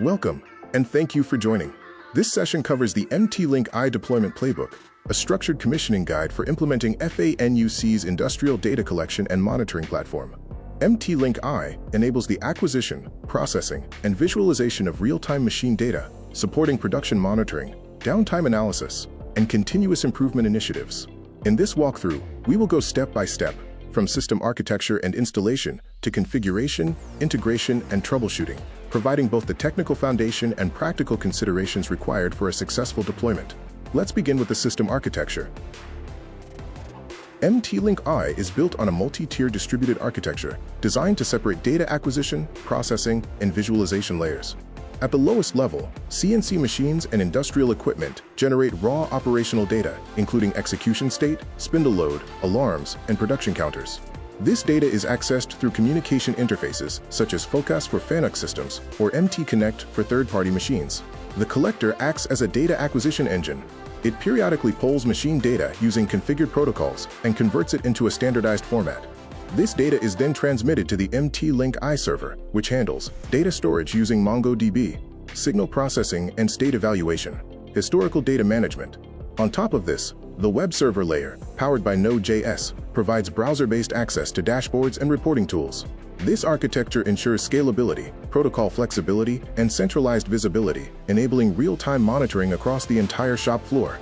Welcome, and thank you for joining. This session covers the MT-LINKi deployment playbook, a structured commissioning guide for implementing FANUC's industrial data collection and monitoring platform. MT-LINKi enables the acquisition, processing, and visualization of real-time machine data, supporting production monitoring, downtime analysis, and continuous improvement initiatives. In this walkthrough, we will go step by step, from system architecture and installation to configuration, integration, and troubleshooting, providing both the technical foundation and practical considerations required for a successful deployment. Let's begin with the system architecture. MT-LINKi is built on a multi-tier distributed architecture designed to separate data acquisition, processing, and visualization layers. At the lowest level, CNC machines and industrial equipment generate raw operational data, including execution state, spindle load, alarms, and production counters. This data is accessed through communication interfaces such as FOCAS for FANUC systems or MT-Connect for third-party machines. The collector acts as a data acquisition engine. It periodically polls machine data using configured protocols and converts it into a standardized format. This data is then transmitted to the MT-LINKi server, which handles data storage using MongoDB, signal processing and state evaluation, historical data management. On top of this, the web server layer, powered by Node.js, provides browser-based access to dashboards and reporting tools. This architecture ensures scalability, protocol flexibility, and centralized visibility, enabling real-time monitoring across the entire shop floor.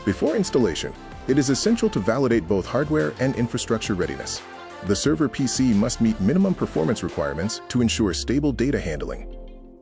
Before installation, it is essential to validate both hardware and infrastructure readiness. The server PC must meet minimum performance requirements to ensure stable data handling.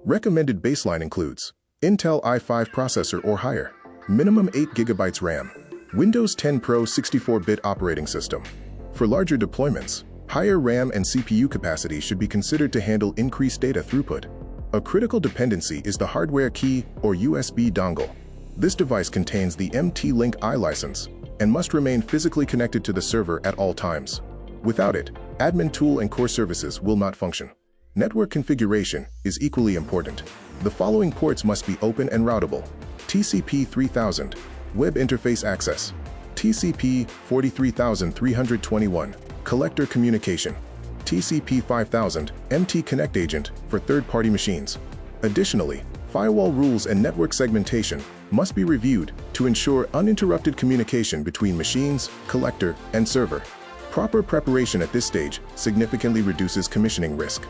Recommended baseline includes Intel i5 processor or higher, minimum 8 GB RAM, Windows 10 Pro 64-bit operating system. For larger deployments, higher RAM and CPU capacity should be considered to handle increased data throughput. A critical dependency is the hardware key or USB dongle. This device contains the MT-LINKi license and must remain physically connected to the server at all times. Without it, AdminTool and core services will not function. Network configuration is equally important. The following ports must be open and routable: TCP 3000, Web Interface Access; TCP 43321, Collector Communication; TCP 5000, MT-Connect Agent for third-party machines. Additionally, firewall rules and network segmentation must be reviewed to ensure uninterrupted communication between machines, collector, and server. Proper preparation at this stage significantly reduces commissioning risk.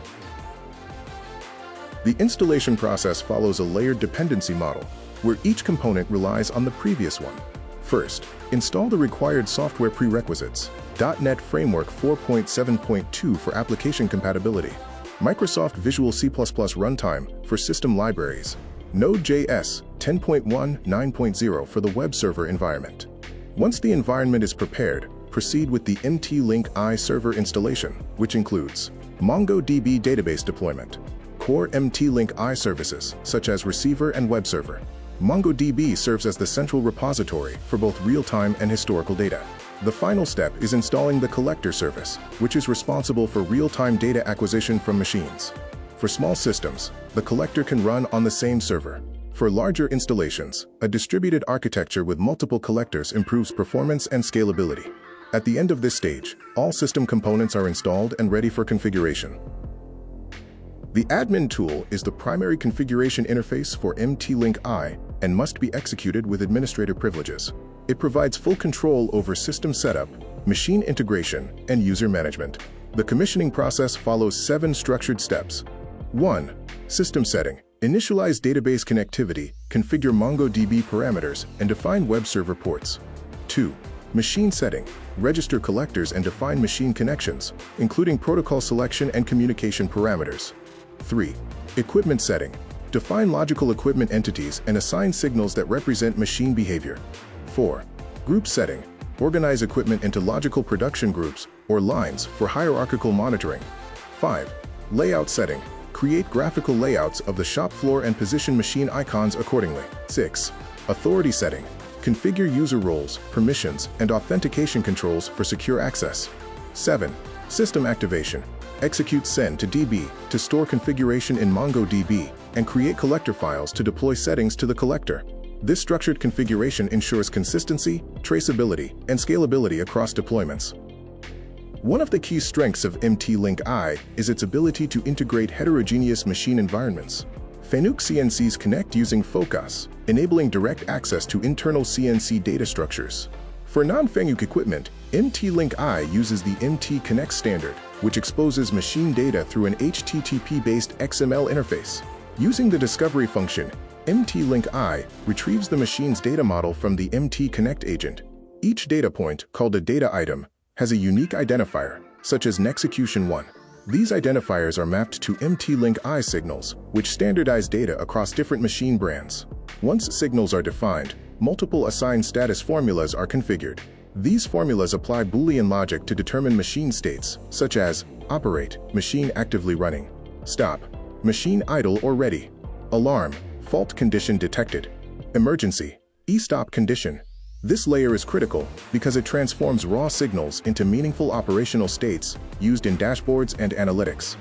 The installation process follows a layered dependency model, where each component relies on the previous one. First, install the required software prerequisites: .NET Framework 4.7.2 for application compatibility, Microsoft Visual C++ Runtime for system libraries, Node.js 10.1.9.0 for the web server environment. Once the environment is prepared, proceed with the MT-LINKi server installation, which includes MongoDB database deployment, core MT-LINKi services such as receiver and web server. MongoDB serves as the central repository for both real-time and historical data. The final step is installing the collector service, which is responsible for real-time data acquisition from machines. For small systems, the collector can run on the same server. For larger installations, a distributed architecture with multiple collectors improves performance and scalability. At the end of this stage, all system components are installed and ready for configuration. The AdminTool is the primary configuration interface for MT-LINKi and must be executed with administrator privileges. It provides full control over system setup, machine integration, and user management. The commissioning process follows 7 structured steps. 1. System setting. Initialize database connectivity, configure MongoDB parameters, and define web server ports. 2. Machine setting. Register collectors and define machine connections, including protocol selection and communication parameters. 3. Equipment setting. Define logical equipment entities and assign signals that represent machine behavior. 4. Group setting. Organize equipment into logical production groups or lines for hierarchical monitoring. 5. Layout setting. Create graphical layouts of the shop floor and position machine icons accordingly. 6. Authority setting. Configure user roles, permissions, and authentication controls for secure access. 7. System activation. Execute send to DB to store configuration in MongoDB and create collector files to deploy settings to the collector. This structured configuration ensures consistency, traceability, and scalability across deployments. One of the key strengths of MT-LINKi is its ability to integrate heterogeneous machine environments. FANUC CNCs connect using FOCAS, enabling direct access to internal CNC data structures. For non-FANUC equipment, MT-LINKi uses the MT-Connect standard, which exposes machine data through an HTTP-based XML interface. Using the discovery function, MT-LINKi retrieves the machine's data model from the MT-Connect agent. Each data point, called a data item, has a unique identifier, such as Nexecution1. These identifiers are mapped to MT-LINKi signals, which standardize data across different machine brands. Once signals are defined, multiple assigned status formulas are configured. These formulas apply Boolean logic to determine machine states, such as operate, machine actively running; stop, machine idle or ready; alarm, fault condition detected; emergency, e-stop condition. This layer is critical because it transforms raw signals into meaningful operational states used in dashboards and analytics.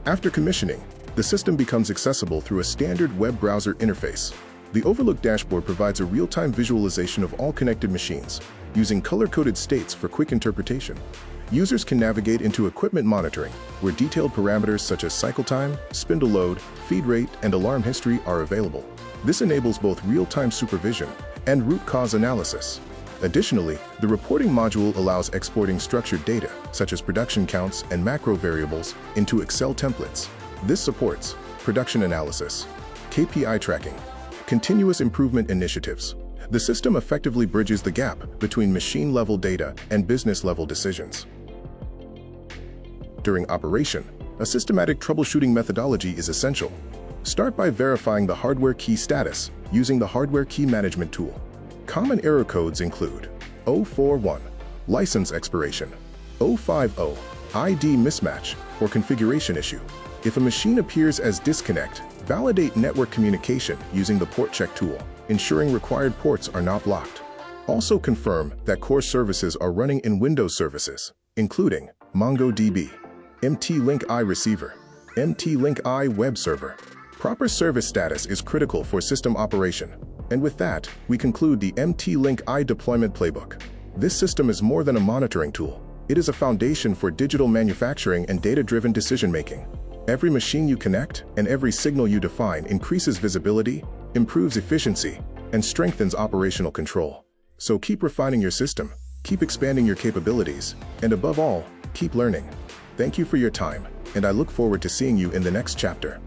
After commissioning, the system becomes accessible through a standard web browser interface. The Overlook dashboard provides a real-time visualization of all connected machines, using color-coded states for quick interpretation. Users can navigate into equipment monitoring, where detailed parameters such as cycle time, spindle load, feed rate, and alarm history are available. This enables both real-time supervision and root cause analysis. Additionally, the reporting module allows exporting structured data, such as production counts and macro variables, into Excel templates. This supports production analysis, KPI tracking, continuous improvement initiatives. The system effectively bridges the gap between machine-level data and business-level decisions. During operation, a systematic troubleshooting methodology is essential. Start by verifying the hardware key status using the Hardware Key Management tool. Common error codes include 041, license expiration; 050, ID mismatch or configuration issue. If a machine appears as disconnect, validate network communication using the port check tool, ensuring required ports are not blocked. Also confirm that core services are running in Windows services, including MongoDB, MT-LINKi receiver, MT-LINKi web server. Proper service status is critical for system operation. And with that, we conclude the MT-LINKi deployment playbook. This system is more than a monitoring tool. It is a foundation for digital manufacturing and data-driven decision-making. Every machine you connect and every signal you define increases visibility, improves efficiency, and strengthens operational control. So keep refining your system, keep expanding your capabilities, and above all, keep learning. Thank you for your time, and I look forward to seeing you in the next chapter.